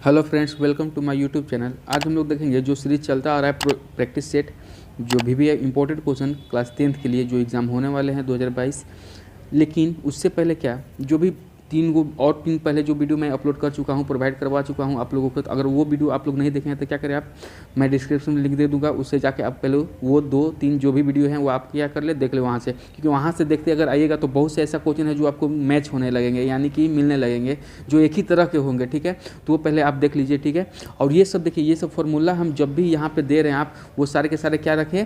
Hello friends, welcome to my YouTube channel. आज हम लोग देखेंगे जो सीरीज चलता आ रहा है प्रैक्टिस सेट, जो भी है इंपॉर्टेंट क्वेश्चन क्लास 10th के लिए जो एग्ज़ाम होने वाले हैं 2022। लेकिन उससे पहले क्या, जो भी तीन पहले जो वीडियो मैं अपलोड कर चुका हूँ, प्रोवाइड करवा चुका हूँ आप लोगों को। तो अगर वो वीडियो आप लोग नहीं देखे हैं तो क्या करें आप, मैं डिस्क्रिप्शन में लिंक दे दूंगा, उससे जाके आप पहले वो 2-3 जो भी वीडियो हैं वो आप क्या कर ले, देख ले वहाँ से। क्योंकि वहाँ से देखते अगर आइएगा तो बहुत से ऐसा क्वेश्चन है जो आपको मैच होने लगेंगे, यानी कि मिलने लगेंगे, जो एक ही तरह के होंगे। ठीक है, तो वो पहले आप देख लीजिए। ठीक है, और ये सब देखिए, ये सब फार्मूला हम जब भी यहाँ पे दे रहे हैं, आप वो सारे के सारे क्या रखें,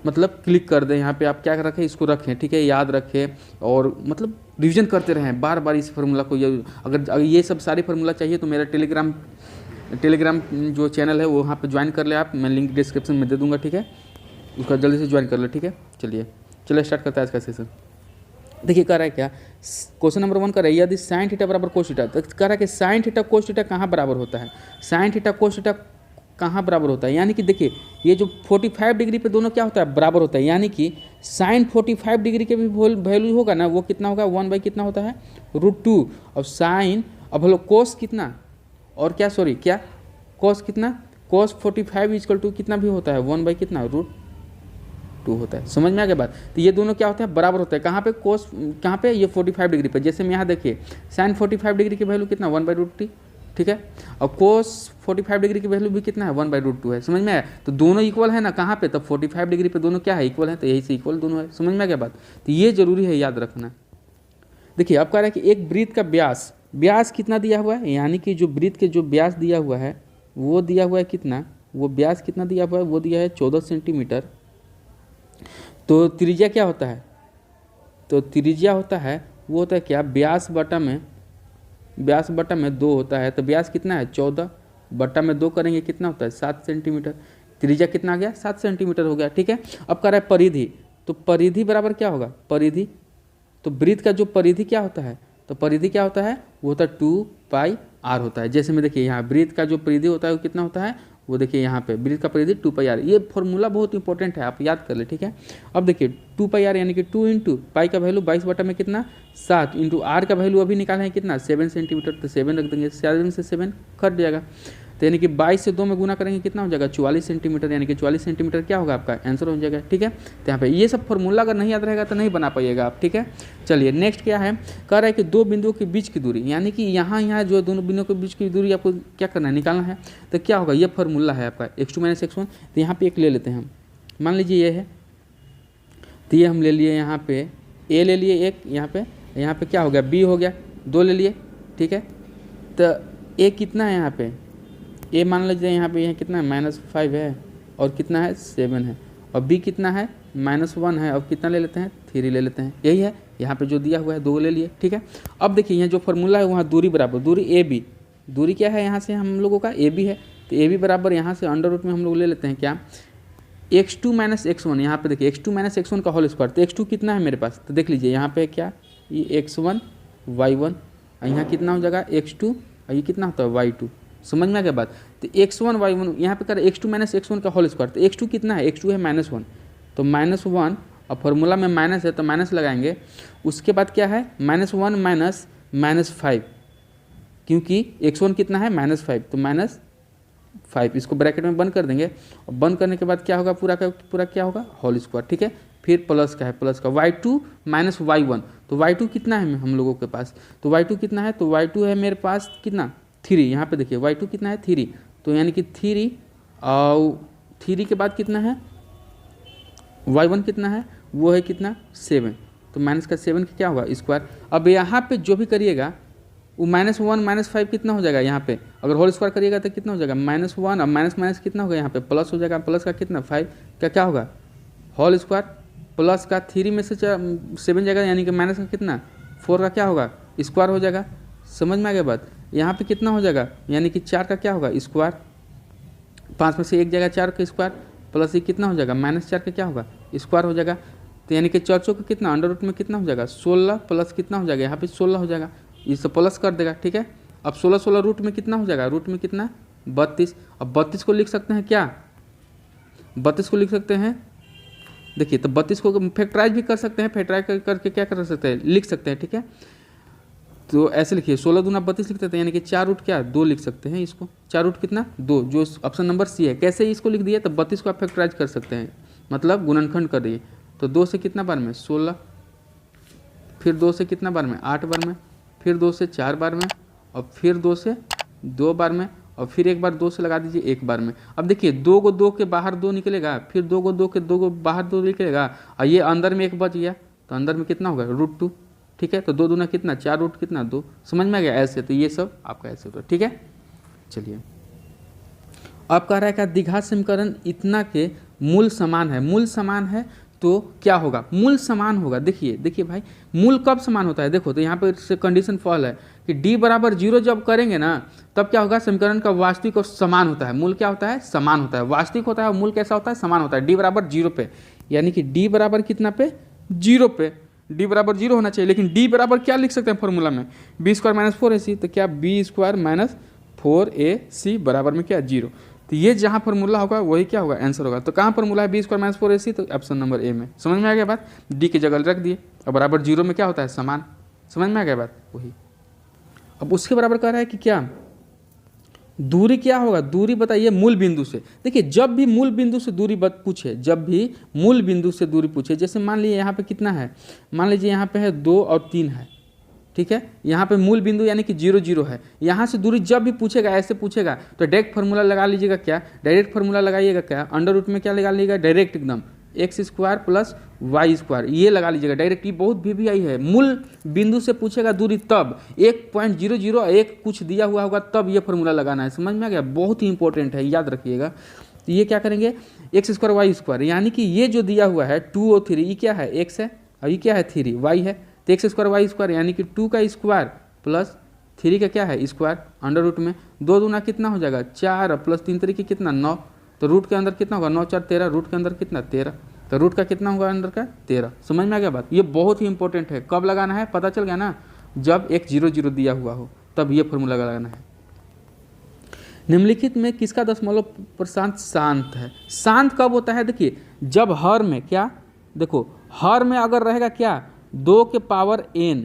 मतलब क्लिक कर दें यहाँ पे, आप क्या रखें, इसको रखें। ठीक है, याद रखें और मतलब रिवीजन करते रहें बार बार इस फार्मूला को। ये अगर ये सब सारे फार्मूला चाहिए तो मेरा टेलीग्राम जो चैनल है वो वहाँ पे ज्वाइन कर ले आप, मैं लिंक डिस्क्रिप्शन में दे दूँगा। ठीक है, उसका जल्दी से ज्वाइन कर ले। ठीक है, चलिए स्टार्ट करता है इसका सेशन। देखिए कह रहा है क्या, क्वेश्चन नंबर 1 कर रहा है, यदि साइन थीटा बराबर कोस थीटा, तो कह रहा है कि साइन थीटा कोस थीटा कहाँ बराबर होता है, साइन थीटा कोस थीटा कहाँ बराबर होता है। यानी कि देखिए, ये जो 45 डिग्री पे दोनों क्या होता है, बराबर होता है। यानी कि साइन 45 डिग्री के भी वैल्यू होगा ना, वो कितना होगा, 1 कितना होता है, √2। और साइन, अब हम लोग कोस कितना, और क्या सॉरी क्या, कोस कितना, कोस 45 = कितना भी होता है, 1 कितना, √2 होता है। समझ में आ गया बात। तो ये दोनों क्या होते हैं, बराबर होते हैं। कहाँ पे कोस, कहाँ पे, ये 45 डिग्री पे। जैसे मैं यहाँ देखिए, साइन 45 डिग्री की वैल्यू कितना, 1/√t। ठीक है, और कोस 45 डिग्री की वैल्यू भी कितना है, 1/√2 है। समझ में आया, तो दोनों इक्वल है ना। कहाँ पे, तब 45 डिग्री पे दोनों क्या है, इक्वल है, तो यही से इक्वल दोनों है। समझ में आ गया बात। तो ये जरूरी है याद रखना। देखिए अब कह रहा है कि एक वृत्त का व्यास कितना दिया हुआ है, यानी कि जो वृत्त के जो व्यास दिया हुआ है वो दिया हुआ है कितना, वो व्यास कितना दिया हुआ है, वो दिया है 14 सेंटीमीटर। तो त्रिज्या क्या होता है, तो त्रिज्या होता है, वो होता है क्या, व्यास बटा में 2 होता है। तो व्यास कितना है, 14 बटा में 2 करेंगे कितना होता है, 7 सेंटीमीटर। त्रिज्या कितना आ गया, 7 सेंटीमीटर हो गया। ठीक है, अब कह रहा है परिधि, तो परिधि बराबर क्या होगा, परिधि, तो वृत्त का जो परिधि क्या होता है, तो परिधि क्या होता है, वो होता है 2πr होता है। जैसे में देखिए यहाँ वृत्त का जो परिधि होता है वो कितना होता है, वो देखिए यहाँ पे वृत्त का परिधि 2πr। ये फॉर्मूला बहुत इंपॉर्टेंट है, आप याद कर ले। ठीक है, अब देखिए 2πr यानी कि 2 × पाई का वैल्यू 22 बटा में कितना, 7, इंटू आर का वैल्यू अभी निकाले हैं कितना, 7 सेंटीमीटर। तो 7 रख देंगे, 7 से 7 कट जाएगा। तो यानी कि 22 से 2 में गुना करेंगे कितना हो जाएगा, 44 सेंटीमीटर। यानी कि 44 सेंटीमीटर क्या होगा, आपका आंसर हो जाएगा। ठीक है, तो यहाँ पे ये सब फॉर्मूला अगर नहीं याद रहेगा तो नहीं बना पाइएगा आप। ठीक है, चलिए नेक्स्ट क्या है, कह रहा है कि दो बिंदुओं के बीच की दूरी, यानी कि यहाँ जो दोनों बिंदुओं के बीच की दूरी आपको क्या करना है, निकालना है। तो क्या होगा, ये फॉर्मूला है आपका x2 - x1। तो यहाँ पे एक ले लेते हैं हम, मान लीजिए ये है, तो ये हम ले लिए यहाँ पे a ले लिए एक, यहाँ पे क्या हो गया, b हो गया, 2 ले लिए। ठीक है, तो a कितना है यहाँ पे, a मान लीजिए यहाँ पे कितना है, -5 है, और कितना है, 7 है, और b कितना है, -1 है, और कितना ले लेते हैं, 3 ले लेते हैं। यही है यहाँ पे जो दिया हुआ है, 2 ले लिए। ठीक है, अब देखिए यहाँ जो फॉर्मूला है, वहाँ दूरी बराबर, दूरी AB, दूरी क्या है यहाँ से हम लोगों का, AB है। तो AB बराबर यहाँ से अंडर रूट में हम लोग ले लेते हैं क्या, x2 - x1। यहाँ पे देखिए x2 - x1 का होल स्क्वायर। तो x2 कितना है मेरे पास, तो देख लीजिए यहाँ पे क्या, ये x1 y1, और यहाँ कितना हो जाएगा x2, और ये कितना होता है y2। समझ में आ गया बात। तो x1 y1 यहाँ पे कर x2 - x1 का होल स्क्वायर। तो x2 कितना है, x2 है -1, तो -1, और फॉर्मूला में माइनस है तो माइनस लगाएंगे। उसके बाद क्या है, -1 - -5, क्योंकि x1 कितना है, -5, तो -5 इसको ब्रैकेट में बंद कर देंगे। और बंद करने के बाद क्या होगा, पूरा का पूरा क्या होगा, होल स्क्वायर। ठीक है, फिर प्लस का है, प्लस का y2 - y1। तो y2 कितना है हम लोगों के पास, तो y2 कितना है, तो y2 है मेरे पास कितना, 3। यहाँ पे देखिए y2 कितना है, 3। तो यानी कि 3, और 3 के बाद कितना है, y1 कितना है, वो है कितना, 7। तो माइनस का 7 क्या होगा, स्क्वायर। अब यहाँ पे जो भी करिएगा वो -1 - 5 कितना हो जाएगा, यहाँ पे अगर होल स्क्वायर करिएगा तो कितना हो जाएगा, -1, और माइनस कितना होगा, यहाँ पे प्लस हो जाएगा, प्लस का कितना, 5 का क्या होगा, होल स्क्वायर, प्लस का 3 में से 7 जाएगा, यानी कि माइनस का कितना, 4 का क्या होगा, स्क्वायर हो जाएगा। समझ में आ गया बात। यहाँ पे कितना हो जाएगा, यानी कि 4 का क्या होगा, स्क्वायर, 5 में से 1 जाएगा 4 का स्क्वायर, प्लस ये कितना हो जाएगा, -4 का क्या होगा, स्क्वायर हो जाएगा। तो यानी कि 4 का कितना, अंडर रूट में कितना हो जाएगा, 16, प्लस कितना हो जाएगा, यहाँ पे 16 हो जाएगा, इससे प्लस कर देगा। ठीक है, अब 16 रूट में कितना हो जाएगा, रूट में कितना, 32। अब 32 को लिख सकते हैं क्या, 32 को लिख सकते हैं, देखिए तो 32 को फैक्टराइज भी कर सकते हैं, फैक्टराइज करके क्या कर सकते हैं, लिख सकते हैं। ठीक है, तो ऐसे लिखिए 16 दूना 32 लिखते थे, यानी कि 4 रूट क्या 2 लिख सकते हैं इसको। 4 रूट कितना 2, जो ऑप्शन नंबर सी है। कैसे इसको लिख दिए, तो 32 को आप फैक्टराइज कर सकते हैं, मतलब गुणनखंड कर दिए। तो 2 से कितना बार में 16, फिर 2 से कितना बार में 8 बार में, फिर 2 से 4 बार में, और फिर 2 से 2 बार में, और फिर एक बार 2 से लगा दीजिए 1 बार में। अब देखिए 2 को 2 के बाहर 2 निकलेगा, फिर 2 को 2 के 2 को बाहर 2 निकलेगा, और ये अंदर में 1 बच गया, तो अंदर में कितना होगा √2। ठीक है, तो 2 दूना कितना 4 रूट कितना 2। समझ में आ गया ऐसे, तो ये सब आपका ऐसे होता है। ठीक है, चलिए अब कह रहा है कि द्विघात समीकरण इतना के मूल समान है। मूल समान है तो क्या होगा, मूल समान होगा। देखिए भाई, मूल कब समान होता है, देखो तो यहाँ पर कंडीशन फॉल है कि d बराबर 0 जब करेंगे ना, तब क्या होगा, समीकरण का वास्तविक और समान होता है। मूल क्या होता है, समान होता है। वास्तविक होता है और मूल कैसा होता है, समान होता है। d बराबर 0 पे, यानी कि d बराबर कितना पे 0 पे, d बराबर 0 होना चाहिए। लेकिन d बराबर क्या लिख सकते हैं फॉर्मूला में, b² - 4ac, तो क्या b² - 4ac बराबर में क्या 0। तो ये जहाँ फॉर्मूला होगा वही क्या होगा, आंसर होगा। तो कहाँ फॉर्मूला है, b² - 4ac, तो ऑप्शन नंबर ए में। समझ में आ गया बात, डी की जगह रख दिए, और बराबर 0 में क्या होता है, समान। समझ में आ गया बात, वही। अब उसके बराबर कह रहा है कि क्या दूरी क्या होगा, दूरी बताइए मूल बिंदु से। देखिए जब भी मूल बिंदु से दूरी पूछे, जब भी मूल बिंदु से दूरी पूछे, जैसे मान लीजिए यहाँ पे कितना है, मान लीजिए यहाँ पे है 2 और 3 है। ठीक है, यहाँ पे मूल बिंदु यानी कि 0 0 है। यहाँ से दूरी जब भी पूछेगा, ऐसे पूछेगा, तो डायरेक्ट फार्मूला लगा लीजिएगा। क्या डायरेक्ट फार्मूला लगाइएगा, क्या अंडर रूट में क्या लगा लीजिएगा, डायरेक्ट एकदम x² + y², ये लगा लीजिएगा डायरेक्ट। ये बहुत भी आई है, मूल बिंदु से पूछेगा दूरी तब 1.00 1 कुछ दिया हुआ होगा, तब ये फार्मूला लगाना है। समझ में आ गया, बहुत ही इंपॉर्टेंट है, याद रखिएगा। तो ये क्या करेंगे, x² y², यानी कि ये जो दिया हुआ है 2 और 3, ये क्या है x है, और ये क्या है 3 y है। तो x² y² यानी कि 2 का स्क्वायर प्लस 3 का क्या है स्क्वायर, अंडर रूट में 2 दूना कितना हो जाएगा 4, प्लस 3 तरीके कितना 9, तो रूट के अंदर कितना होगा 9 4 13, रूट के अंदर कितना 13, तो रूट का कितना होगा अंदर का 13। समझ में आ गया बात, ये बहुत ही इंपॉर्टेंट है। कब लगाना है पता चल गया ना, जब एक 0 0 दिया हुआ हो तब ये फॉर्मूला लगाना है। निम्नलिखित में किसका दशमलव प्रशांत शांत है। शांत कब होता है, देखिए जब हर में क्या, देखो हर में अगर रहेगा क्या 2 के पावर n,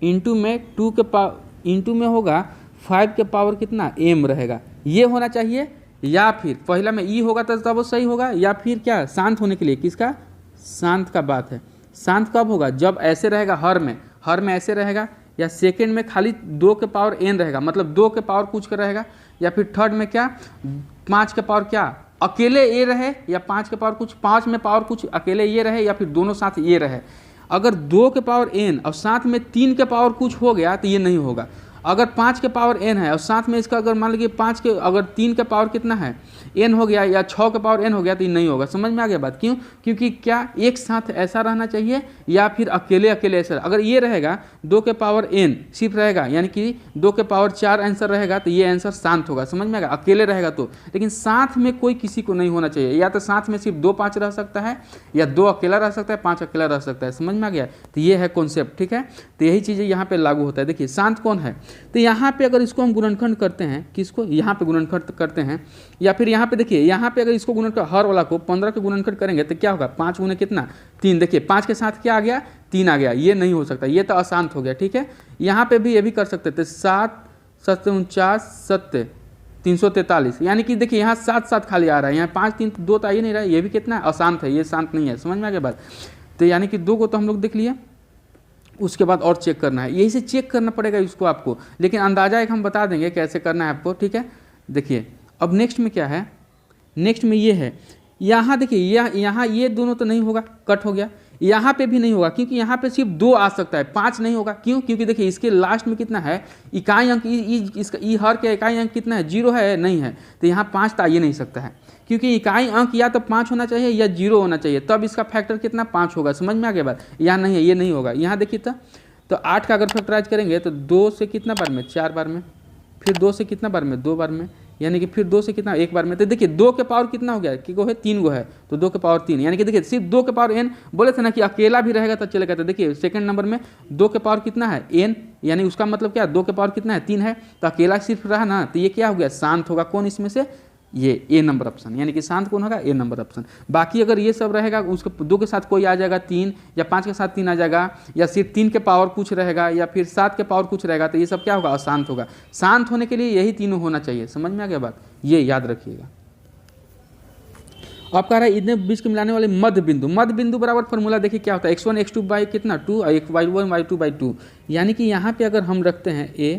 इंटू में 2 के पावर, इंटू में होगा 5 के पावर कितना m रहेगा, ये होना चाहिए। या फिर पहला में ई होगा तब वो सही होगा, या फिर क्या शांत होने के लिए किसका, शांत का बात है। शांत कब होगा, जब ऐसे रहेगा हर में ऐसे रहेगा, या सेकंड में खाली 2 के पावर n रहेगा, मतलब 2 के पावर कुछ का रहेगा, या फिर थर्ड में क्या 5 के पावर क्या अकेले ये रहे, या 5 के पावर कुछ 5 में पावर कुछ अकेले ये रहे, या फिर दोनों साथ ये रहे। अगर 2 के पावर n और साथ में 3 के पावर कुछ हो गया तो ये नहीं होगा। अगर 5 के पावर n है और साथ में इसका अगर मान लीजिए 5 के अगर 3 के पावर कितना है n हो गया, या 6 के पावर n हो गया, तो ये नहीं होगा। समझ में आ गया बात, क्यों, क्योंकि क्या एक साथ ऐसा रहना चाहिए, या फिर अकेले अकेले ऐसा। अगर ये रहेगा 2 के पावर n सिर्फ रहेगा, यानी कि 2 के पावर 4 आंसर रहेगा, तो ये आंसर शांत होगा। समझ में आ गया, अकेले रहेगा तो। लेकिन साथ में कोई किसी को नहीं होना चाहिए, या तो साथ में सिर्फ 2 5 रह सकता है, या 2 अकेला रह सकता है, 5 अकेला रह सकता है। समझ में आ गया, तो ये है कॉन्सेप्ट। ठीक है, तो यही चीज़ें यहाँ पे लागू होता है। देखिए शांत कौन है, तो यहाँ पे अगर इसको हम गुणनखंड करते हैं, किसको यहाँ पे गुणनखंड करते हैं, या फिर यहाँ पे देखिए यहाँ पे अगर इसको गुणनखंड हर वाला को 15 के गुणनखंड करेंगे तो क्या होगा 5 गुने कितना 3। देखिए 5 के साथ क्या आ गया 3 आ गया, ये नहीं हो सकता, ये तो अशांत हो गया। ठीक है, यहाँ पे भी ये भी कर सकते थे 7 7 49 7 343, यानी कि देखिए यहाँ 7 7 खाली आ रहा है, यहाँ 5 3 2 तो आ ही नहीं रहा है, ये भी कितना है अशांत है, ये शांत नहीं है। समझ में आ गया बात, तो यानी कि 2 को तो हम लोग देख लिए, उसके बाद और चेक करना है, यही से चेक करना पड़ेगा इसको आपको, लेकिन अंदाजा एक हम बता देंगे कैसे करना है आपको। ठीक है, देखिए अब नेक्स्ट में क्या है, नेक्स्ट में ये है, यहाँ देखिए यहाँ ये दोनों तो नहीं होगा, कट हो गया, यहाँ पे भी नहीं होगा, क्योंकि यहाँ पे सिर्फ 2 आ सकता है, 5 नहीं होगा। क्यों, क्योंकि देखिए इसके लास्ट में कितना है इकाई अंक, इसका ई हर के इकाई अंक कितना है 0 है, नहीं है, तो यहाँ 5 तो आ ही नहीं सकता है, क्योंकि इकाई अंक या तो 5 होना चाहिए या 0 होना चाहिए, तब इसका फैक्टर कितना 5 होगा। समझ में आ गया बात, यहाँ नहीं है, ये नहीं होगा। यहाँ देखिए तो 8 का अगर फैक्टराइज करेंगे तो 2 से कितना बार में 4 बार में, फिर 2 से कितना बार में 2 बार में, यानी कि फिर 2 से कितना 1 बार में। तो देखिए 2 के पावर कितना हो गया, कि गो है 3 गो है, तो 2 के पावर 3, यानी कि देखिए सिर्फ 2 के पावर n बोले थे ना कि अकेला भी रहेगा तो चलेगा। तो देखिए सेकंड नंबर में 2 के पावर कितना है n, यानी उसका मतलब क्या 2 के पावर कितना है 3 है, तो अकेला सिर्फ रहा ना, तो ये क्या हो गया शांत होगा। कौन इसमें से, ये ए नंबर ऑप्शन, यानी कि शांत कौन होगा, ए नंबर ऑप्शन। बाकी अगर ये सब रहेगा, उसके 2 के साथ कोई आ जाएगा 3, या 5 के साथ 3 आ जाएगा, या सिर्फ 3 के पावर कुछ रहेगा, या फिर 7 के पावर कुछ रहेगा, तो ये सब क्या होगा, अशांत होगा। शांत होने के लिए यही तीनों होना चाहिए। समझ में आ गया बात, ये याद रखिएगा। अब कह रहा है इतने बीच के मिलाने वाले मध्य बिंदु, मध्य बिंदु बराबर फॉर्मूला देखिए क्या होता है, x1 x2 बाई कितना 2 और y1 y2 बाई 2। यानी कि यहाँ पे अगर हम रखते हैं a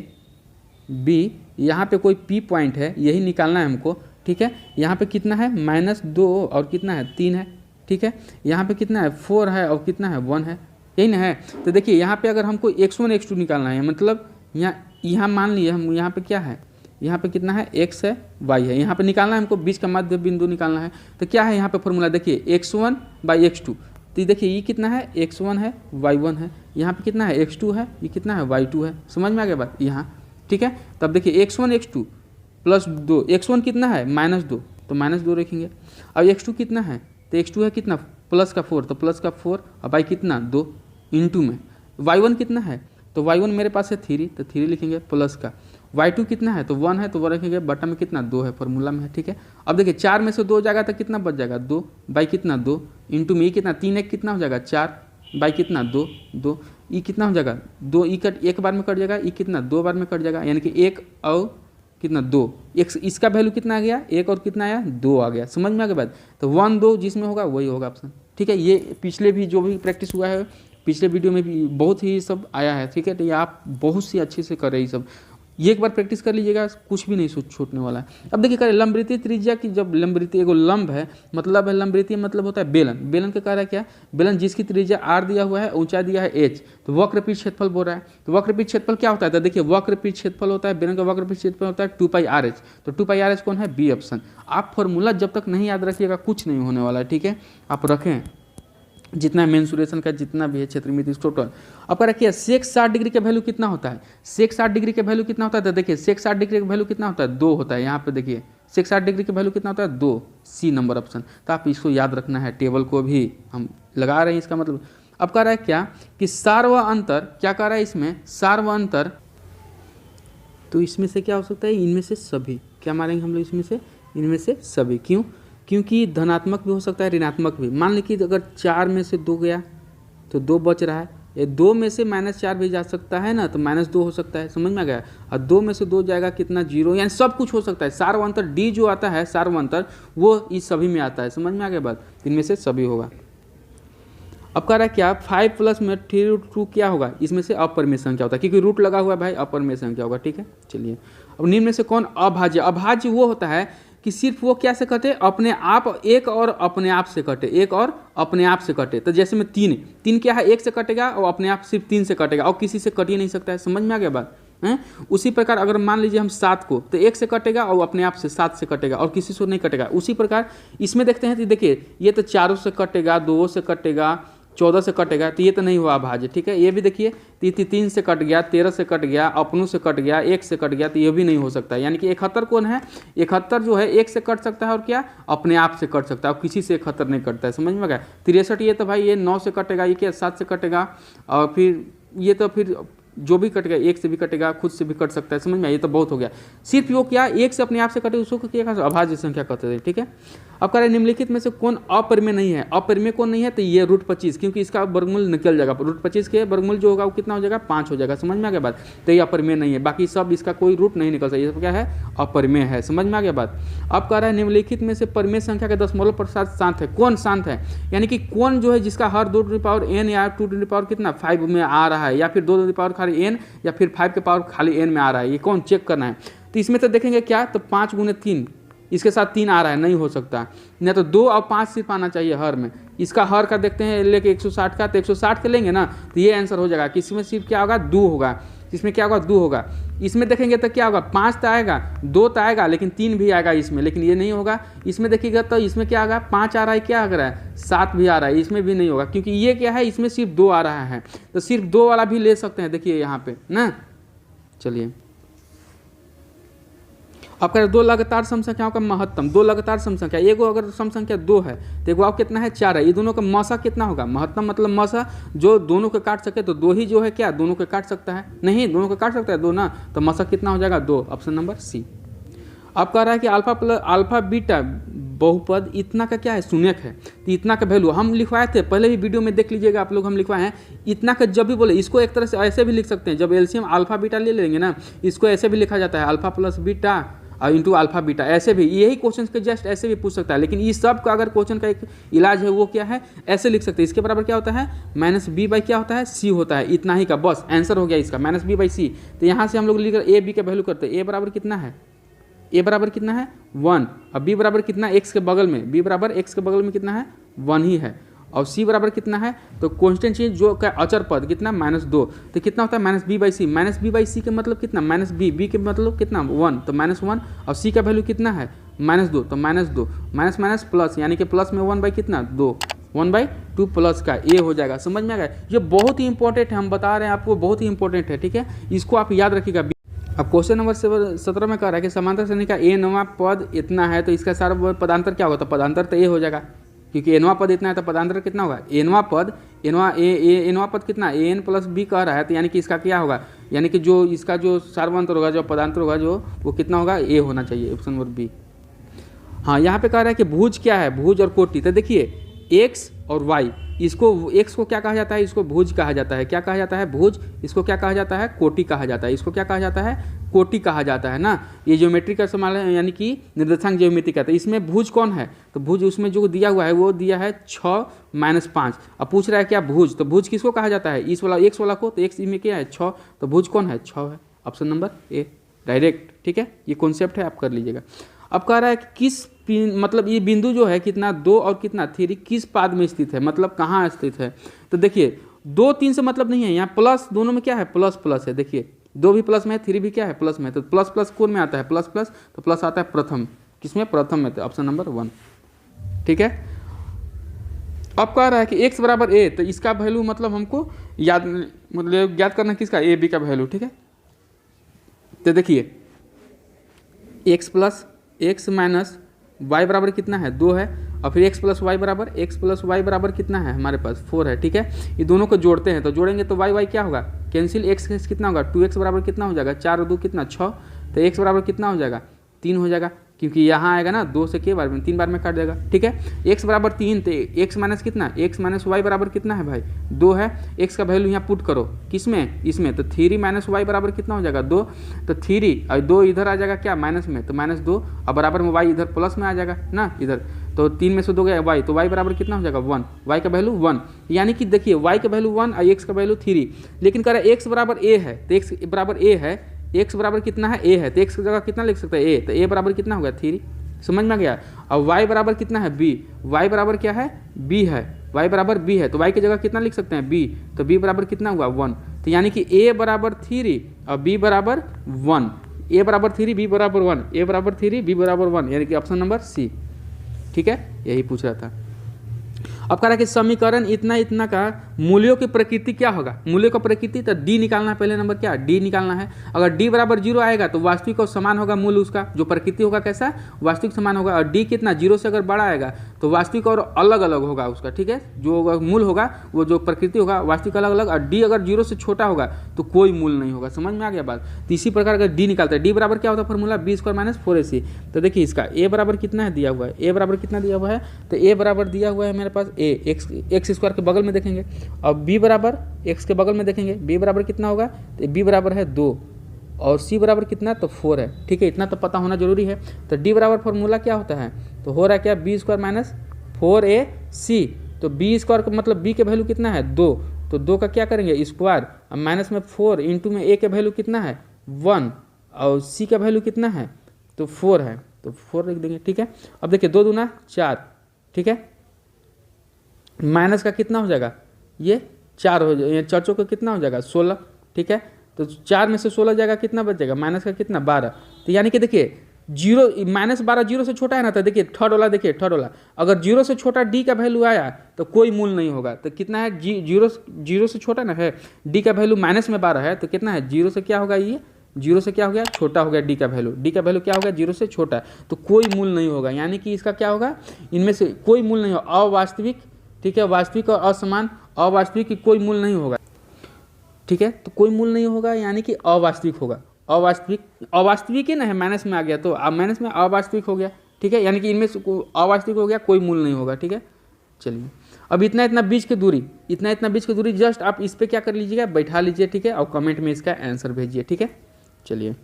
b, यहाँ पे कोई p पॉइंट है, यही निकालना है हमको, ठीक है। यहाँ पे कितना है -2 और कितना है 3 है, ठीक है। यहाँ पे कितना है 4 है और कितना है 1 है, यही ना है। तो देखिए यहाँ पे अगर हमको x1 x2 निकालना है, मतलब यहाँ मान लिए हम, यहाँ पे क्या है, यहाँ पे कितना है x है y है, यहाँ पे निकालना है हमको, बीच का मध्य बिंदु निकालना है। तो क्या है यहाँ पे फॉर्मूला देखिए, x1 बाई x2। तो देखिए ये कितना है, x1 है y1 है, यहाँ पे कितना है x2 है, ये कितना है y2 है। समझ में आ गया बात यहाँ, ठीक है। तब देखिए x1 x2 प्लस 2, x1 कितना है -2 तो -2 रखेंगे। अब x2 कितना है, तो x2 है कितना प्लस का 4, तो प्लस का 4 और बाई कितना 2 इंटू में। y1 कितना है, तो y1 मेरे पास है 3, तो 3 लिखेंगे प्लस का। y2 कितना है, तो 1 है, तो 1 रखेंगे, बटा में कितना 2 है, फॉर्मूला में है, ठीक है। अब देखिए 4 में से 2 जाएगा तो कितना बच जाएगा 2, बाई कितना 2 इंटू में, ये कितना 3 1 कितना हो जाएगा 4, बाई कितना 2 2, ये कितना हो जाएगा 2, ई कट एक बार में कट जाएगा, ये कितना 2 बार में कट जाएगा, यानी कि 1 और कितना 2, एक इसका वैल्यू कितना आ गया 1 और कितना आया 2 आ गया। समझ में आ गया बात। तो 1 2 जिसमें होगा वही होगा ऑप्शन, ठीक है। ये पिछले भी जो भी प्रैक्टिस हुआ है, पिछले वीडियो में भी बहुत ही सब आया है, ठीक है। तो ये आप बहुत सी अच्छे से कर रहे हैं सब, ये एक बार प्रैक्टिस कर लीजिएगा, कुछ भी नहीं छूटने वाला है। अब देखिए करें लंबवृत्तीय त्रिज्या की, जब लंबवृत्तीय एगो लंब है, मतलब है लंबवृत्तीय मतलब होता है बेलन, बेलन का कार्य क्या है, बेलन जिसकी त्रिज्या r दिया हुआ है, ऊंचाई दिया है h, तो वक्रपीठ क्षेत्रफल बोल रहा है। तो वक्रपीठ क्षेत्रफल क्या होता है, तो देखिए वक्रपीठ क्षेत्रफल होता है, बेलन का वक्रपीठ क्षेत्रफल होता है 2πrh, तो 2πrh कौन है, बी ऑप्शन। आप फॉर्मूला जब तक नहीं याद रखिएगा कुछ नहीं होने वाला है, ठीक है। आप रखें जितना मेंसुरेशन का जितना भी है क्षेत्रमिति टोटल। अब रखिए सेक 60 डिग्री का वैल्यू कितना होता है, सेक 60 डिग्री का वैल्यू कितना होता है, तो देखिए सेक 60 डिग्री का वैल्यू कितना होता है 2 होता है। यहाँ पे देखिए सेक 60 डिग्री का वैल्यू कितना होता है 2, सी नंबर ऑप्शन। तो आप इसको याद रखना है, टेबल को भी हम लगा रहे हैं इसका मतलब। अब कह रहा है क्या कि सार व अंतर, क्या कह रहा है इसमें सार व अंतर, तो इसमें से क्या हो सकता है, इनमें से सभी, क्या मारेंगे हम लोग इसमें से, इनमें से सभी। क्यों, क्योंकि धनात्मक भी हो सकता है ऋणात्मक भी। मान लीजिए अगर 4 में से 2 गया तो 2 बच रहा है, ये 2 में से -4 भी जा सकता है ना, तो -2 हो सकता है। समझ में आ गया। और 2 में से 2 जाएगा कितना 0, यानी सब कुछ हो सकता है। सार्वंतर डी जो आता है सार्वंतर, वो इस सभी में आता है। समझ में आ गया बात, इनमें से सभी होगा। अब कह रहा है क्या 5 प्लस में 3√2 क्या होगा, इसमें से अपरिमेय संख्या होता है, क्योंकि रूट लगा हुआ है भाई, अपरिमेय संख्या होगा, ठीक है। चलिए अब निम्न में से कौन अभाज्य, अभाज्य वो होता है कि सिर्फ वो क्या से कटे, अपने आप, एक और अपने आप से कटे, एक और अपने आप से कटे। तो जैसे में 3 क्या है, 1 से कटेगा और अपने आप सिर्फ 3 से कटेगा और किसी से कट ही नहीं सकता है। समझ में आ गया बात है। उसी प्रकार अगर मान लीजिए हम 7 को, तो 1 से कटेगा और अपने आप से 7 से कटेगा और किसी से नहीं कटेगा। उसी प्रकार इसमें देखते हैं, तो देखिए ये तो 4 से कटेगा, 2 से कटेगा, 14 से कटेगा, तो ये तो नहीं हुआ अभाज्य, ठीक है। ये भी देखिए 3 से कट गया, 13 से कट गया, अपनों से कट गया, 1 से कट गया, तो ये भी नहीं हो सकता। यानी कि 71 कौन है, 71 जो है 1 से कट सकता है और क्या अपने आप से कट सकता है और किसी से 71 नहीं कटता है। समझ में आ गया। 63 ये तो भाई ये 9 से कटेगा, ये क्या 7 से कटेगा, और फिर ये तो फिर जो भी कटेगा 1 से भी कटेगा, खुद से भी कट सकता है। समझ में, ये तो बहुत हो गया। सिर्फ वो क्या 1 से अपने आप से कटे उसको क्या अभाज्य संख्या कहते हैं, ठीक है। अब कह रहे निम्नलिखित में से कौन अपरिमेय नहीं है, अपरिमेय कौन नहीं है, तो ये √25, क्योंकि इसका वर्गमूल निकल जाएगा। √25 के वर्गमूल जो होगा वो कितना हो जाएगा 5 हो जाएगा। समझ में आ गया बात। तो ये अपरिमेय नहीं है, बाकी सब इसका कोई रूट नहीं निकल सकता, ये सब क्या है अपरिमेय है। समझ में आ गया बात। अब कह रहा है निम्नलिखित में से परिमेय संख्या का दशमलव प्रतिशत शांत है, कौन शांत है, यानी कि कौन जो है जिसका हर 2n या 2 कितना 5 में आ रहा है, या फिर 2 खाली n, या फिर 5 के पावर खाली n में आ रहा है, ये कौन चेक करना है। तो इसमें तो देखेंगे क्या, तो 5 × 3, इसके साथ 3 आ रहा है, नहीं हो सकता। नहीं तो 2 और 5 सिर्फ आना चाहिए हर में। इसका हर का देखते हैं लेके 160 का, तो 160 के लेंगे ना, तो ये आंसर हो जाएगा कि इसमें सिर्फ क्या होगा 2 होगा, इसमें क्या होगा 2 होगा। इसमें देखेंगे तो क्या होगा 5 तो आएगा, 2 तो आएगा, लेकिन 3 भी आएगा इसमें, लेकिन ये नहीं होगा। इसमें देखिएगा तो इसमें क्या आएगा 5 आ रहा है, क्या आ रहा है 7 भी आ रहा है, इसमें भी नहीं होगा, क्योंकि ये क्या है इसमें सिर्फ 2 आ रहा है। तो सिर्फ 2 वाला भी ले सकते हैं, देखिए यहाँ पे ना। चलिए अब कह रहे 2 लगातार सम संख्याओं का महत्तम, 2 लगातार सम संख्या, एगो अगर सम संख्या 2 है तो एगो आप कितना है 4 है, ये दोनों का मसा कितना होगा, महत्तम मतलब मसा जो दोनों के काट सके, तो 2 ही जो है क्या दोनों के काट सकता है, नहीं दोनों के काट सकता है 2 ना, तो मसा कितना हो जाएगा 2, ऑप्शन नंबर सी। अब कह रहा है कि अल्फा प्लस अल्फा बीटा बहुपद इतना का क्या है, शून्यक है। तो इतना का वैल्यू हम लिखवाए थे, पहले भी वीडियो में देख लीजिएगा आप लोग, हम लिखवाए हैं। इतना का जब भी बोले, इसको एक तरह से ऐसे भी लिख सकते हैं, जब एलसीएम अल्फा बीटा ले लेंगे ना, इसको ऐसे भी लिखा जाता है अल्फा प्लस बीटा और इंटू अल्फा बीटा, ऐसे भी, यही क्वेश्चन के जस्ट ऐसे भी पूछ सकता है। लेकिन इस सब का अगर क्वेश्चन का एक इलाज है वो क्या है, ऐसे लिख सकते हैं। इसके बराबर क्या होता है, माइनस बी बाई क्या होता है, सी होता है, इतना ही का बस आंसर हो गया इसका, माइनस बी बाई सी। तो यहाँ से हम लोग लिख ए बी का वैल्यू करते हैं। ए बराबर कितना है, ए बराबर कितना है 1, और बी बराबर कितना, एक्स के बगल में, बी बराबर एक्स के बगल में कितना है 1 ही है, और सी बराबर कितना है, तो कांस्टेंट चीज जो का अचर पद कितना -2, तो कितना होता है minus B by C. Minus B by C का मतलब कितना, माइनस बी, बी के मतलब कितना 1, तो -1, और सी का वैल्यू कितना है -2, तो -2 माइनस माइनस प्लस, यानी कि प्लस में 1 बाई कितना 2, 1/2 प्लस का ए हो जाएगा। समझ में आ गया, ये बहुत ही इंपॉर्टेंट है, हम बता रहे हैं आपको, बहुत ही इंपॉर्टेंट है, ठीक है, इसको आप याद रखिएगा। अब क्वेश्चन नंबर 17 में कह रहा है कि समांतर श्रेणी का ए नवा पद इतना है, तो इसका सारा पदांतर क्या होगा, तो पदांतर तो ए हो जाएगा, क्योंकि एनवा पद इतना है तो पदांतर कितना होगा, एनवा पद, एनवा पद कितना ए एन प्लस बी कह रहा है, तो यानी कि इसका क्या होगा, यानी कि जो इसका जो सार्वंतर होगा, जो पदांतर होगा, जो वो कितना होगा, ए होना चाहिए, ऑप्शन नंबर बी। हाँ, यहाँ पे कह रहा है कि भुज क्या है, भुज और कोटि, तो देखिए एक्स और वाई, इसको एक्स को क्या कहा जाता है, इसको भुज कहा जाता है, क्या कहा जाता है भुज, इसको क्या कहा जाता है कोटि कहा जाता है, इसको क्या कहा जाता है कोटि कहा जाता है ना। ये ज्योमेट्री का सवाल है, यानी कि निर्देशांक ज्योमेट्री का, तो इसमें भुज कौन है, तो भुज उसमें जो दिया हुआ है वो दिया है 6 - 5। अब पूछ रहा है क्या भुज, तो भुज किसको कहा जाता है, इस वाला एक्स वाला को, तो एक्स में क्या है 6, तो भुज कौन है 6 है, ऑप्शन नंबर ए डायरेक्ट, ठीक है, ये कॉन्सेप्ट है, आप कर लीजिएगा। अब कह रहा है कि किस मतलब ये बिंदु जो है कितना 2 और कितना 3 किस पाद में स्थित है, मतलब कहाँ स्थित है, तो देखिए 2 3 से मतलब नहीं है, यहाँ प्लस दोनों में क्या है प्लस प्लस है, देखिए 2 भी प्लस में है, 3 भी क्या है प्लस में है, तो प्लस प्लस कौन में आता है प्लस प्लस, तो प्लस आता है प्रथम, किसमें प्रथम में, तो ऑप्शन नंबर 1, ठीक है। अब कह रहा है कि x बराबर a, तो इसका वैल्यू मतलब हमको याद मतलब ज्ञात करना किसका, ए बी का वैल्यू, ठीक है। तो देखिए x plus x minus y बराबर कितना है 2 है, और फिर x प्लस वाई बराबर कितना है हमारे पास 4 है, ठीक है। ये दोनों को जोड़ते हैं, तो जोड़ेंगे तो वाई क्या होगा कैंसिल, x कितना होगा 2x बराबर कितना हो जाएगा 4 और 2 कितना 6, तो x बराबर कितना हो जाएगा 3 हो जाएगा, क्योंकि यहाँ आएगा ना 2 से के बार में 3 बार में काट देगा, ठीक है। x बराबर 3, तो x माइनस कितना, x माइनस वाई बराबर कितना है भाई 2 है, x का वैल्यू यहाँ पुट करो किसमें, इसमें, तो 3 माइनस वाई बराबर कितना हो जाएगा 2, तो 3 और 2 इधर आ जाएगा क्या माइनस में, तो -2, और बराबर में y इधर प्लस में आ जाएगा ना इधर, तो 3 में से 2 गया y, तो y बराबर कितना हो जाएगा 1, y का वैल्यू 1, यानी कि देखिए y का वैल्यू 1 और x का वैल्यू 3, लेकिन कह रहा है x बराबर a है, तो x बराबर a है, x बराबर कितना है a है, तो x की जगह कितना लिख सकते हैं a, तो a बराबर कितना होगा 3, समझ में आ गया। और y बराबर कितना है b, y बराबर क्या है b है, y बराबर b है, तो y की जगह कितना लिख सकते हैं b, तो b बराबर कितना हुआ 1, तो यानी कि a बराबर 3 और b बराबर 1, a बराबर 3 b बराबर 1, a बराबर 3 b बराबर 1, यानी कि ऑप्शन नंबर सी, ठीक है, यही पूछ रहा था। अब कह रहा है कि समीकरण इतना इतना का मूल्यों की प्रकृति क्या होगा, मूल्यों का प्रकृति, तो डी निकालना है, पहले नंबर क्या डी निकालना है। अगर डी बराबर 0 आएगा तो वास्तविक और समान होगा मूल्य, उसका जो प्रकृति होगा कैसा वास्तविक समान होगा, और डी कितना 0 से अगर बड़ा आएगा तो वास्तविक और अलग अलग होगा उसका, ठीक है, जो मूल होगा वो जो प्रकृति होगा वास्तविक अलग अलग, और डी अगर 0 से छोटा होगा तो कोई मूल नहीं होगा, समझ में आ गया बात। तो इसी प्रकार अगर डी निकालता है, डी बराबर क्या होता है फॉर्मूला b² - 4ac, तो देखिए इसका a बराबर कितना है दिया हुआ है, a बराबर कितना दिया हुआ है, तो a बराबर दिया हुआ है मेरे पास a, x² के बगल में देखेंगे, और b बराबर x के बगल में देखेंगे, b बराबर कितना होगा, तो b बराबर है 2 और c बराबर कितना तो 4 है, ठीक है, इतना तो पता होना जरूरी है। तो d बराबर फॉर्मूला क्या होता है, तो हो रहा है क्या b² - 4ac, तो b² का मतलब b के वैल्यू कितना है 2, तो 2 का क्या करेंगे स्क्वायर, अब माइनस में 4 इंटू में a के वैल्यू कितना है 1 और c का वैल्यू कितना है तो 4 है, तो 4 लिख देंगे, ठीक है। अब देखिए 2 दूना 4, ठीक है, माइनस का कितना हो जाएगा ये 4 हो जाएगा, 4 चौका कितना हो जाएगा 16, ठीक है, तो 4 में से 16 जाएगा कितना बचेगा माइनस का कितना 12, तो यानी कि देखिए 0 -12 0 से छोटा है ना, तो देखिए थर्ड वाला, देखिए थर्ड वाला अगर 0 से छोटा डी का वैल्यू आया तो कोई मूल नहीं होगा, तो कितना है 0 से छोटा ना है, डी का वैल्यू -12 है, तो कितना है 0 से क्या होगा, ये 0 से क्या हो गया छोटा हो गया, डी का वैल्यू क्या होगा 0 से छोटा, तो कोई मूल नहीं होगा, यानी कि इसका क्या होगा इनमें से कोई मूल नहीं होगा, अवास्तविक, ठीक है, वास्तविक और असमान, अवास्तविक की कोई मूल नहीं होगा, ठीक है, तो कोई मूल नहीं होगा यानी कि अवास्तविक होगा, अवास्तविक, अवास्तविक ही ना है, माइनस में आ गया तो अब माइनस में अवास्तविक हो गया, ठीक है, यानी कि इनमें से अवास्तविक हो गया, कोई मूल नहीं होगा, ठीक है। चलिए अब इतना इतना बीच की दूरी, इतना इतना बीच की दूरी जस्ट आप इस पर क्या कर लीजिएगा, बैठा लीजिए, ठीक है, और कमेंट में इसका आंसर भेजिए, ठीक है। चलिए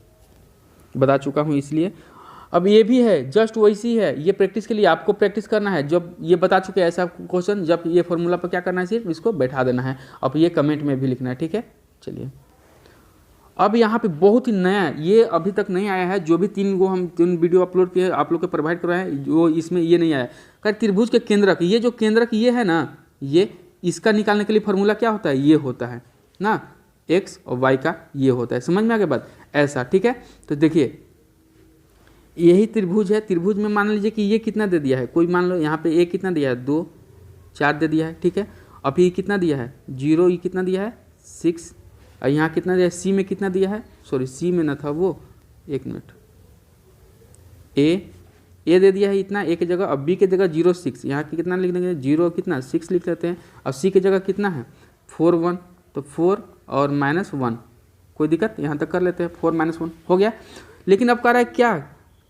बता चुका हूँ इसलिए अब ये भी है, जस्ट वैसी है, ये प्रैक्टिस के लिए आपको प्रैक्टिस करना है। जब ये बता चुके हैं ऐसा क्वेश्चन, जब ये फॉर्मूला पर क्या करना है, सिर्फ इसको बैठा देना है, अब ये कमेंट में भी लिखना है, ठीक है। चलिए अब यहाँ पे बहुत ही नया, ये अभी तक नहीं आया है, जो भी हम तीन वीडियो अपलोड किए आप लोग को प्रोवाइड करवाए हैं, जो इसमें ये नहीं आया है। त्रिभुज के केंद्रक, ये जो केंद्रक ये है ना, ये इसका निकालने के लिए फॉर्मूला क्या होता है, ये होता है ना, एक्स और वाई का ये होता है, समझ में आ गया बात, ऐसा, ठीक है। तो देखिए यही त्रिभुज है, त्रिभुज में मान लीजिए कि ये कितना दे दिया है, कोई मान लो यहाँ पे ए कितना दिया है, 2 4 दे दिया है, ठीक है। अब ये कितना दिया है 0, ये कितना दिया है 6, और यहाँ कितना दिया है, सी में कितना दिया है, सॉरी सी में ना था वो, एक मिनट, ए दे दिया है इतना, ए की जगह, अब बी की जगह 0 6, यहाँ की कितना लिख देंगे 0 कितना 6 लिख लेते हैं। अब सी की जगह कितना है 4 1, तो 4 और -1, कोई दिक्कत, यहाँ तक कर लेते हैं, 4 -1 हो गया। लेकिन अब कह रहा है क्या,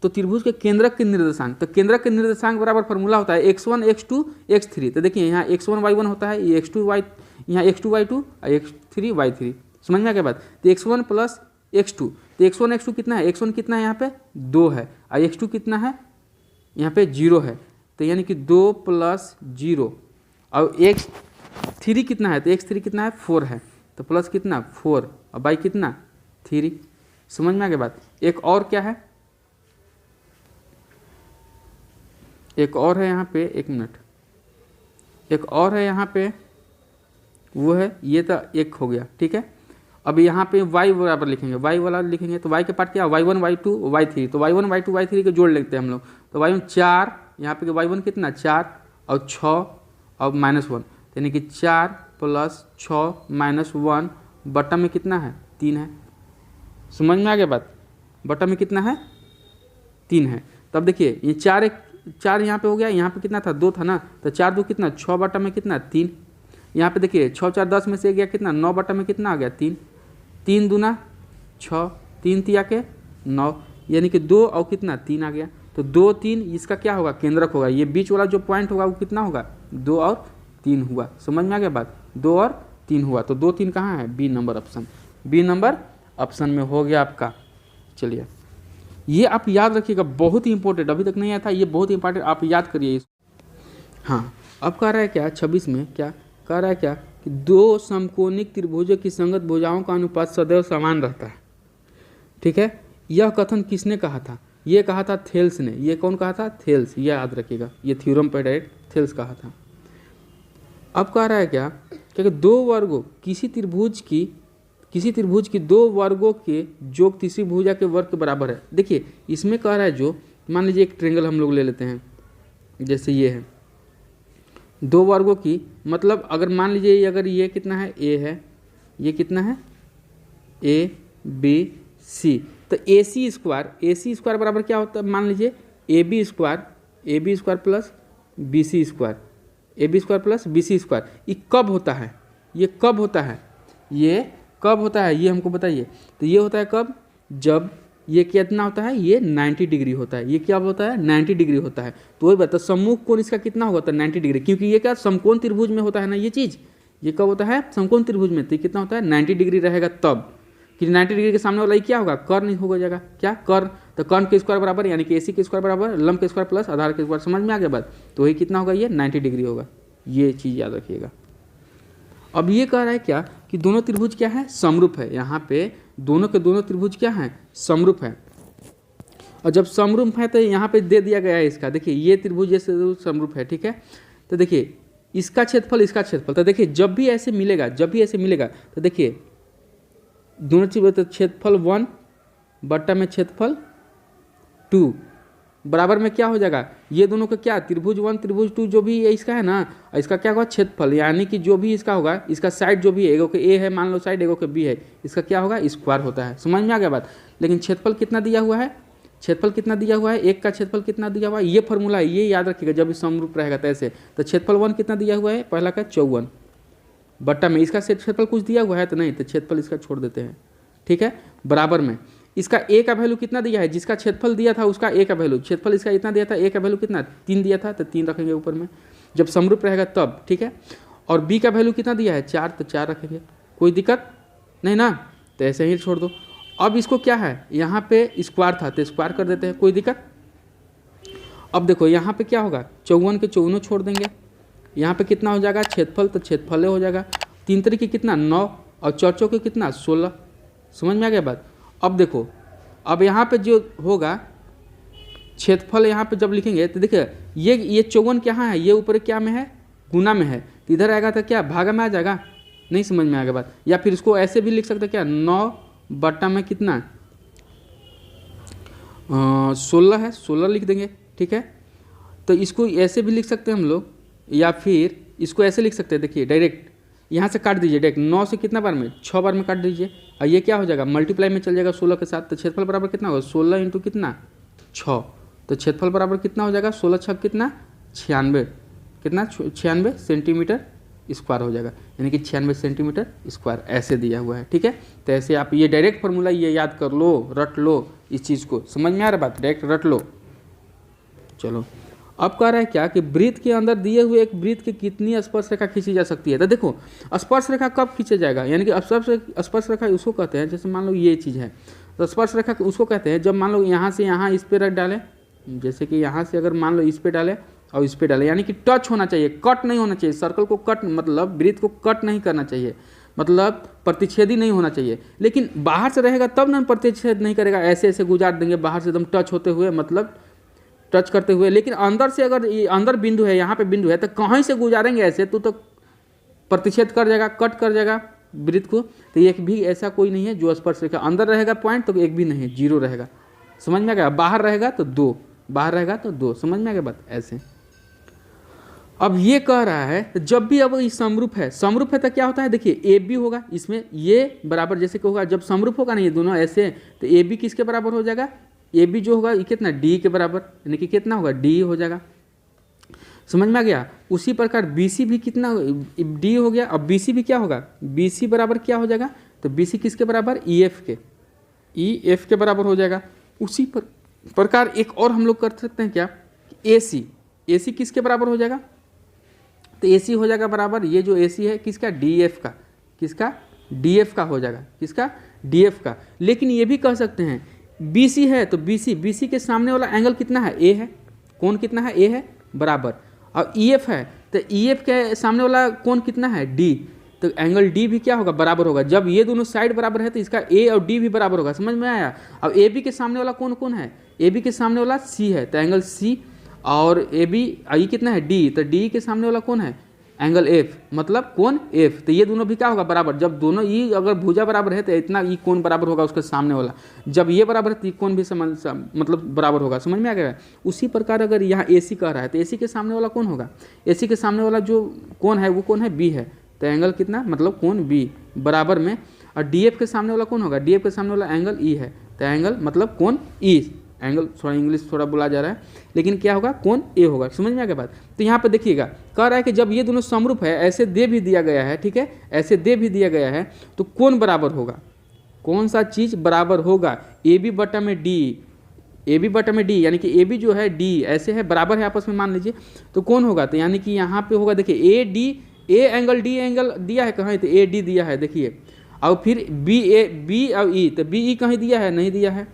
तो त्रिभुज के केंद्रक के निर्देशांक, तो केंद्रक के निर्देशांक बराबर फॉर्मूला होता है x1 x2 x3। तो देखिए यहाँ x1 y1 होता है, ये x2 y, यहाँ x2 y2 और x3 y3, समझ में आ गया बात। तो x1 प्लस x2, तो x1 x2 कितना है, x1 कितना है यहाँ पे 2 है, और x2 कितना है यहाँ पे 0 है, तो यानी कि 2 + 0, और x3 कितना है, तो x3 कितना है 4 है, तो प्लस कितना 4 और y कितना 3, समझ में आ गया बात। एक और क्या है, एक और है यहाँ पे, एक मिनट, एक और है यहाँ पे, वो है ये, तो एक हो गया, ठीक है। अब यहाँ पे y बराबर लिखेंगे, y वाला लिखेंगे, तो y के पार्ट क्या, y1 y2 y3, तो y1 y2 y3 के जोड़ लेते हैं हम लोग, तो y1 4, यहाँ पे y1 कितना 4 और 6 और -1, यानी कि 4 + 6 -1 बटा में कितना है 3 है, समझ में आ गया बात, बटा में कितना है 3 है। तब देखिए ये 4 यहाँ पे हो गया, यहाँ पे कितना था 2 था ना, तो 4 2 कितना 6 बटा में कितना 3, यहाँ पे देखिए 6 4 10 में से गया कितना 9 बटा में कितना आ गया 3, 3 दूना 6, 3 तिया के 9, यानी कि 2 और कितना 3 आ गया, तो 2 3 इसका क्या होगा केंद्रक होगा, ये बीच वाला जो पॉइंट होगा वो कितना होगा 2 और 3 हुआ, समझ में आ गया बात, 2 और 3 हुआ, तो 2 3 कहाँ है, B number option, B number option में हो गया आपका। चलिए ये आप याद रखिएगा, बहुत ही इंपॉर्टेंट, अभी तक नहीं आया था, ये बहुत ही इंपॉर्टेंट, आप याद करिए। हाँ अब कह रहा है क्या 26 में, क्या कह रहा है क्या कि 2 समकोणिक त्रिभुजों की संगत भुजाओं का अनुपात सदैव समान रहता है, ठीक है। यह कथन किसने कहा था, ये कहा था थेल्स ने, ये कौन कहा था, थेल्स, ये याद रखिएगा, ये थ्योरम पर डायरेक्ट थेल्स कहा था। अब कह रहा है क्या कि 2 वर्गों किसी त्रिभुज की 2 वर्गों के योग तीसरी भुजा के वर्ग के बराबर है। देखिए इसमें कह रहा है, जो मान लीजिए एक ट्रायंगल हम लोग ले लेते हैं, जैसे ये है 2 वर्गों की, मतलब अगर मान लीजिए अगर ये कितना है a है, ये कितना है a b c, तो AC स्क्वायर बराबर क्या होता है, मान लीजिए AB square plus BC square, AB square plus BC square, ये कब होता है, ये कब होता है, ये कब होता है, ये हमको बताइए। तो ये होता है कब, जब ये कितना होता है, ये 90 डिग्री होता है, ये क्या होता है 90 डिग्री होता है। तो वही बता सम्मुख कोण इसका कितना होगा, तो 90 डिग्री, क्योंकि ये क्या समकोण त्रिभुज में होता है ना ये चीज़, ये कब होता है समकोण त्रिभुज में, तो कितना होता है 90 डिग्री रहेगा तब, कि 90 डिग्री के सामने वाला क्या होगा, कर्ण हो जाएगा, क्या कर्ण, तो कर्ण के स्क्वायर बराबर यानी कि AC के स्क्वायर बराबर लंब के स्क्वायर प्लस आधार के स्क्वायर, समझ में आ गया बात। तो वही कितना होगा, ये 90 डिग्री होगा, ये चीज़ याद रखिएगा। अब ये कह रहा है क्या कि दोनों त्रिभुज क्या है, समरूप है, यहाँ पे दोनों के दोनों त्रिभुज क्या है, समरूप है। और जब समरूप है तो यहाँ पे दे दिया गया है इसका, देखिए ये त्रिभुज जैसे समरूप है, ठीक है। तो देखिए इसका क्षेत्रफल, तो देखिए जब भी ऐसे मिलेगा तो देखिए दोनों त्रिभुज, तो क्षेत्रफल 1 बट्टा में क्षेत्रफल 2 बराबर में क्या हो जाएगा, ये दोनों का क्या त्रिभुज 1 त्रिभुज 2 जो भी इसका है ना, इसका क्या होगा क्षेत्रफल, यानी कि जो भी इसका होगा, इसका साइड जो भी है, एगो के ए है मान लो साइड, एगो के बी है, इसका क्या होगा स्क्वायर होता है, समझ में आ गया बात। लेकिन क्षेत्रफल कितना दिया हुआ है, एक का क्षेत्रफल कितना दिया हुआ है, ये फॉर्मूला है, ये याद रखिएगा जब समरूप रहेगा तो ऐसे। तो क्षेत्रफल 1 कितना दिया हुआ है, पहला का 54 बट्टा में इसका क्षेत्रफल कुछ दिया हुआ है तो नहीं, तो क्षेत्रफल इसका छोड़ देते हैं, ठीक है, बराबर में इसका ए का वैल्यू कितना दिया है, जिसका क्षेत्रफल दिया था उसका ए का वैल्यू, क्षेत्रफल इसका इतना दिया था, ए का वैल्यू कितना 3 दिया था, तो 3 रखेंगे ऊपर में जब समरूप रहेगा तब, ठीक है। और बी का वैल्यू कितना दिया है 4, तो 4 रखेंगे, कोई दिक्कत नहीं ना, तो ऐसे ही छोड़ दो। अब इसको क्या है, यहाँ पे स्क्वायर था तो स्क्वायर कर देते हैं, कोई दिक्कत। अब देखो यहाँ पे क्या होगा, 54 के 54 छोड़ देंगे, यहाँ पे कितना हो जाएगा क्षेत्रफल, तो क्षेत्रफल हो जाएगा 3 तरीके कितना 9 और 4 के कितना 16, समझ में आ गया बात। अब देखो अब यहाँ पे जो होगा क्षेत्रफल यहाँ पे जब लिखेंगे तो देखिए ये 54 क्या है, ये ऊपर क्या में है, गुना में है, तो इधर आएगा तो क्या भागा में आ जाएगा, नहीं समझ में आ गया बात। या फिर इसको ऐसे भी लिख सकते हैं क्या, 9 बटा में कितना 16 है, 16 लिख देंगे, ठीक है। तो इसको ऐसे भी लिख सकते हैं हम लोग, या फिर इसको ऐसे लिख सकते हैं, देखिए डायरेक्ट यहाँ से काट दीजिए डायरेक्ट, 9 से कितना बार में 6 बार में काट दीजिए, और ये क्या हो जाएगा मल्टीप्लाई में चल जाएगा 16 के साथ, तो क्षेत्रफल बराबर कितना होगा 16 इंटू कितना 6, तो क्षेत्रफल बराबर कितना हो जाएगा 16 6 कितना 96, कितना 96 सेंटीमीटर स्क्वायर हो जाएगा, यानी कि 96 सेंटीमीटर स्क्वायर ऐसे दिया हुआ है, ठीक है। तो ऐसे आप ये डायरेक्ट फार्मूला ये याद कर लो, रट लो इस चीज़ को, समझ में आ रहा बात, डायरेक्ट रट लो। चलो अब कह रहा है क्या कि वृत्त के अंदर दिए हुए एक वृत्त की कितनी स्पर्श रेखा खींची जा सकती है। तो देखो स्पर्श रेखा कब खींचा जाएगा, यानी कि स्पर्श रेखा उसको कहते हैं, जैसे मान लो ये चीज़ है तो स्पर्श रेखा उसको कहते हैं जब मान लो यहाँ से यहाँ इस पर रख डालें, जैसे कि यहाँ से अगर मान लो इस पर डालें और इस पर डालें, यानी कि टच होना चाहिए, कट नहीं होना चाहिए, सर्कल को कट मतलब वृत्त को कट नहीं करना चाहिए, मतलब प्रतिच्छेदी नहीं होना चाहिए। लेकिन बाहर से रहेगा तब ना प्रतिच्छेद नहीं करेगा, ऐसे ऐसे गुजार देंगे बाहर से एकदम टच होते हुए, मतलब टच करते हुए। लेकिन अंदर से अगर अंदर बिंदु है, यहाँ पे बिंदु है, तो कहीं से गुजारेंगे ऐसे तो प्रतिच्छेद कर जाएगा, कट कर जाएगा वृत्त को। तो एक भी ऐसा कोई नहीं है जो स्पर्श रेखा अंदर रहेगा पॉइंट तो एक भी नहीं है, 0 रहेगा, समझ में आ गया। बाहर रहेगा तो 2, बाहर रहेगा तो 2, समझ में आ गया बात ऐसे। अब ये कह रहा है तो जब भी अब ये समरूप है तो क्या होता है, देखिए ए बी होगा इसमें, ये बराबर जैसे कि होगा जब समरूप होगा ना ये दोनों ऐसे, तो ए बी किसके बराबर हो जाएगा, ए बी जो होगा ये कितना डी के बराबर, यानी कि कितना होगा डी हो जाएगा, समझ में आ गया। उसी प्रकार बी सी भी कितना डी हो गया, अब बी सी भी क्या होगा, बी सी बराबर क्या हो जाएगा, तो बी सी किसके बराबर ई एफ के बराबर हो जाएगा। उसी प्रकार एक और हम लोग कर सकते हैं क्या, ए सी किसके बराबर हो जाएगा, तो ए सी हो जाएगा बराबर, ये जो ए सी है किसका डी एफ का, किसका डी एफ का हो जाएगा, किसका डी एफ का। लेकिन ये भी कह सकते हैं बी सी है तो बी सी के सामने वाला एंगल कितना है, ए है, कोण कितना है, ए है बराबर। और ई एफ है तो ई एफ के सामने वाला कोण कितना है, डी, तो एंगल डी भी क्या होगा बराबर होगा। जब ये दोनों साइड बराबर है तो इसका ए और डी भी बराबर होगा, समझ में आया। अब ए बी के सामने वाला कोण कौन है, ए बी के सामने वाला सी है, तो एंगल सी, और ए बी आई कितना है डी, तो डी के सामने वाला कौन है एंगल एफ, मतलब कोण एफ, तो ये दोनों भी क्या होगा बराबर। जब दोनों ई अगर भुजा बराबर है तो इतना ई कोण बराबर होगा उसके सामने वाला, जब ये बराबर है तो कोण भी मतलब बराबर होगा, समझ में आ गया। उसी प्रकार अगर यहाँ ए सी कह रहा है तो ए सी के सामने वाला कौन होगा, ए सी के सामने वाला जो कोण है वो कौन है बी है, तो एंगल कितना मतलब कोण बी बराबर में। और डी एफ के सामने वाला कौन होगा, डी एफ के सामने वाला एंगल ई है, तो एंगल मतलब कोण ई, एंगल थोड़ा इंग्लिश थोड़ा बोला जा रहा है लेकिन क्या होगा कोण ए होगा, समझ में आ गया बात। तो यहाँ पे देखिएगा कह रहा है कि जब ये दोनों समरूप है, ऐसे दे भी दिया गया है, ठीक है, ऐसे दे भी दिया गया है, तो कोण बराबर होगा, कौन सा चीज़ बराबर होगा, ए बी बटा में डी, ए बी बटा में डी, यानी कि ए बी जो है डी ऐसे है बराबर है आपस में मान लीजिए, तो कौन होगा, तो यानी कि यहाँ पे होगा देखिए A D, A angle D angle दिया है कहाँ, तो ए डी दिया है देखिए, और फिर बी और ई, तो बी ई कहीं दिया है नहीं दिया है,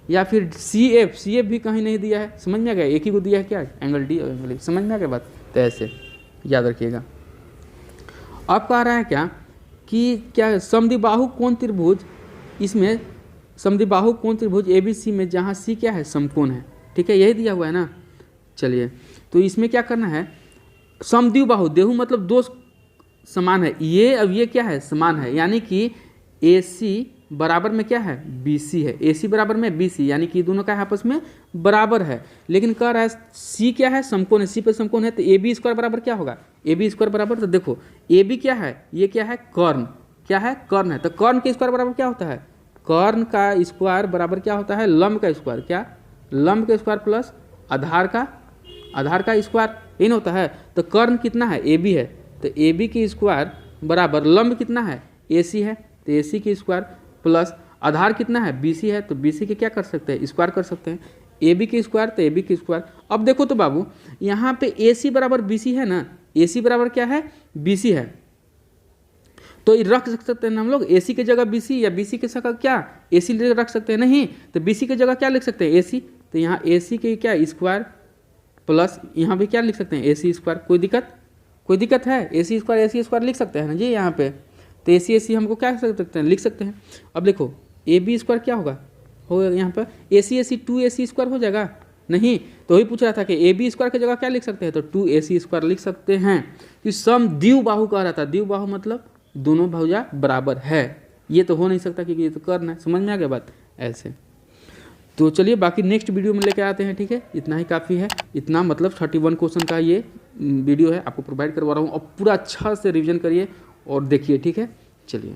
या फिर सी एफ भी कहीं नहीं दिया है, समझ में आ गया, एक ही को दिया है क्या एंगल डी और एंगल, समझ में आ गया बात। तो ऐसे याद रखिएगा। अब कह रहा है क्या कि क्या समद्विबाहु कोण त्रिभुज, इसमें समद्विबाहु कोण त्रिभुज ए बी सी में जहाँ सी क्या है समकोण है, ठीक है, यही दिया हुआ है ना। चलिए तो इसमें क्या करना है, समद्विबाहु, देहु मतलब दो समान है, ये अब ये क्या है समान है, यानी कि ए सी बराबर में क्या है बी सी है, ए सी बराबर में बी सी, यानी कि दोनों का आपस में बराबर है। लेकिन कह रहा है सी क्या है समकोण है, सी पे समकोण है, तो ए बी स्क्वायर बराबर क्या होगा, ए बी स्क्वायर बराबर, तो देखो ए बी क्या है, ये क्या है कर्ण, क्या है कर्ण है, तो कर्ण के स्क्वायर बराबर क्या होता है, कर्ण का स्क्वायर बराबर क्या होता है लंब का स्क्वायर, क्या लंब का स्क्वायर प्लस आधार का स्क्वायर, ये नहीं होता है। तो कर्ण कितना है ए बी है, तो ए बी की स्क्वायर बराबर लंब कितना है ए सी है, तो ए सी की स्क्वायर प्लस आधार कितना है, BC है, तो BC के क्या कर सकते हैं, स्क्वायर कर सकते हैं। AB के स्क्वायर तो AB के स्क्वायर। अब देखो तो बाबू यहाँ पे AC बराबर BC है ना, AC बराबर क्या है, BC है, तो ये रख सकते हैं हम लोग AC की जगह BC, या BC की जगह क्या AC रख सकते हैं, नहीं तो BC की जगह क्या लिख सकते हैं, AC। तो यहाँ AC के क्या स्क्वायर प्लस यहाँ पे क्या लिख सकते हैं, AC स्क्वायर। कोई दिक्कत है, AC स्क्वायर लिख सकते हैं ना जी यहाँ पे। तो AC हमको क्या कर सकते हैं, लिख सकते हैं। अब देखो AB स्क्वायर क्या होगा यहाँ पर AC 2AC स्क्वायर हो जाएगा, नहीं तो वही पूछ रहा था कि AB स्क्वायर की जगह क्या लिख सकते हैं, तो 2AC स्क्वायर लिख सकते हैं। कि सम द्विबाहु कह रहा था, द्विबाहु मतलब दोनों भुजा बराबर है, ये तो हो नहीं सकता क्योंकि ये तो करना है। समझ में आ गया बात ऐसे। तो चलिए बाकी नेक्स्ट वीडियो में लेके आते हैं, ठीक है, इतना ही काफ़ी है। इतना मतलब 31 क्वेश्चन का ये वीडियो है, आपको प्रोवाइड करवा रहा हूँ। और पूरा अच्छा से रिवीजन करिए और देखिए, ठीक है, चलिए।